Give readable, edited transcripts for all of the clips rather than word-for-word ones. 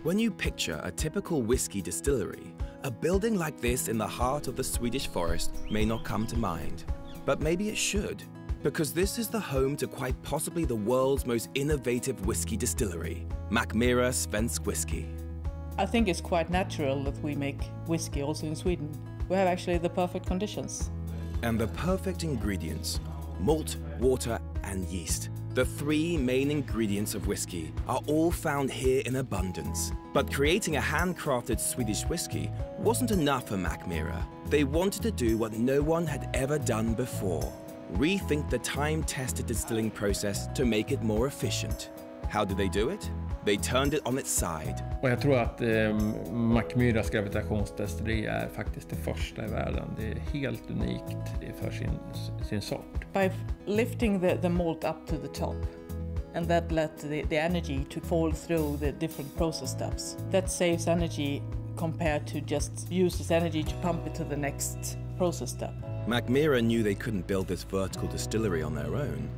When you picture a typical whiskey distillery, a building like this in the heart of the Swedish forest may not come to mind. But maybe it should, because this is the home to quite possibly the world's most innovative whiskey distillery, Mackmyra Svensk Whiskey. I think it's quite natural that we make whiskey also in Sweden. We have actually the perfect conditions. And the perfect ingredients: malt, water and yeast. The three main ingredients of whiskey are all found here in abundance. But creating a handcrafted Swedish whiskey wasn't enough for Mackmyra. They wanted to do what no one had ever done before: rethink the time-tested distilling process to make it more efficient. How did they do it? They turned it on its side. Och jag tror att Mackmyras gravitationsdestilleri är faktiskt det första i världen. Det är helt unikt för sin sort. By lifting the malt up to the top, and that let the energy to fall through the different process steps. That saves energy compared to just use this energy to pump it to the next process step. Mackmyra knew they couldn't build this vertical distillery on their own.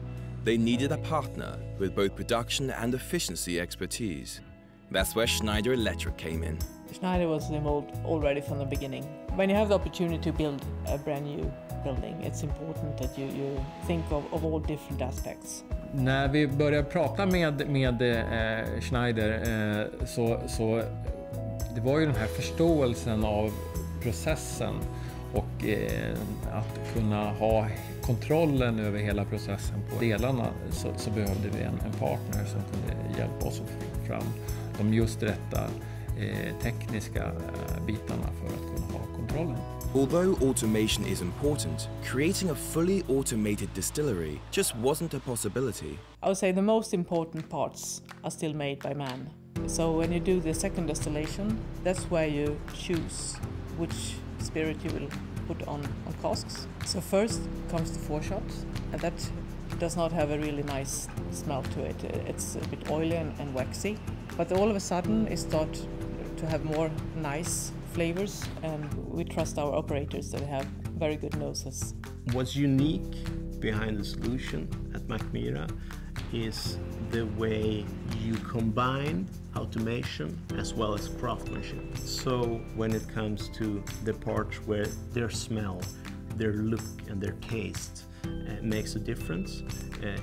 They needed a partner with both production and efficiency expertise. That's where Schneider Electric came in. Schneider was involved already from the beginning. When you have the opportunity to build a brand new building, it's important that you think of all different aspects. När vi började prata med Schneider så det var ju den här förståelsen av processen och att kunna ha kontrollen över hela processen på delarna, så behövde vi en partner som kunde hjälpa oss att få fram de just rätta tekniska bitarna för att kunna ha kontrollen. Although automation is important, creating a fully automated distillery just wasn't a possibility. I would say the most important parts are still made by man. So when you do the second distillation, that's where you choose which spirit you will put on casks. So first comes the foreshots, and that does not have a really nice smell to it. It's a bit oily and waxy, but all of a sudden it starts to have more nice flavors, and we trust our operators that have very good noses. What's unique behind the solution at Mackmyra is the way you combine automation as well as craftsmanship. So when it comes to the parts where their smell, their look and their taste makes a difference,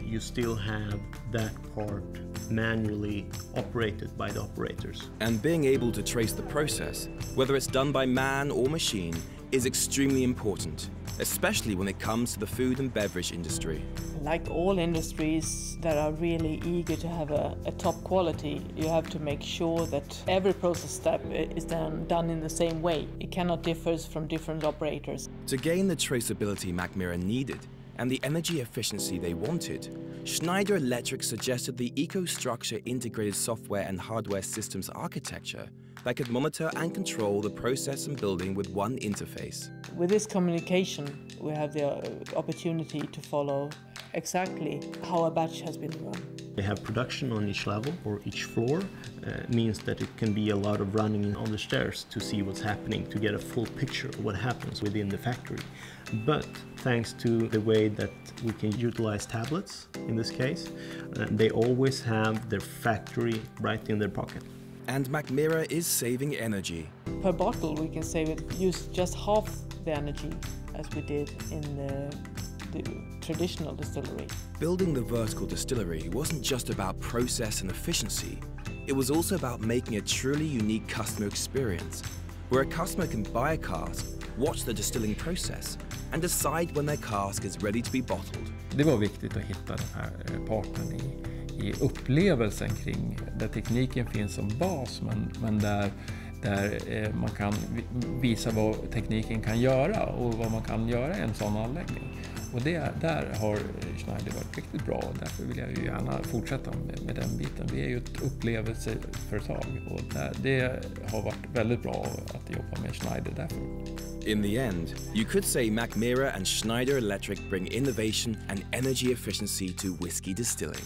you still have that part manually operated by the operators. And being able to trace the process, whether it's done by man or machine, is extremely important, especially when it comes to the food and beverage industry. Like all industries that are really eager to have a top quality, you have to make sure that every process step is done in the same way. It cannot differ from different operators. To gain the traceability Mackmyra needed and the energy efficiency they wanted, Schneider Electric suggested the EcoStruxure integrated software and hardware systems architecture that could monitor and control the process and building with one interface. With this communication, we have the opportunity to follow exactly how a batch has been run. They have production on each level or each floor, means that it can be a lot of running on the stairs to see what's happening, to get a full picture of what happens within the factory. But thanks to the way that we can utilize tablets in this case, they always have their factory right in their pocket. And Mackmyra is saving energy. Per bottle we can use just half the energy as we did in the traditional distillery. Building the vertical distillery wasn't just about process and efficiency, it was also about making a truly unique customer experience, where a customer can buy a cask, watch the distilling process, and decide when their cask is ready to be bottled. Det var viktigt att hitta den här partnern i upplevelsen kring där tekniken finns som bas, men där man kan visa vad tekniken kan göra och vad man kan göra i en sån anläggning. Och där har Schneider varit riktigt bra, och därför vill jag ju gärna fortsätta med den biten. Vi är ju ett upplevelseföretag och det har varit väldigt bra att jobba med Schneider därför. In the end, you could say Mackmyra and Schneider Electric bring innovation and energy efficiency to whiskey distilling.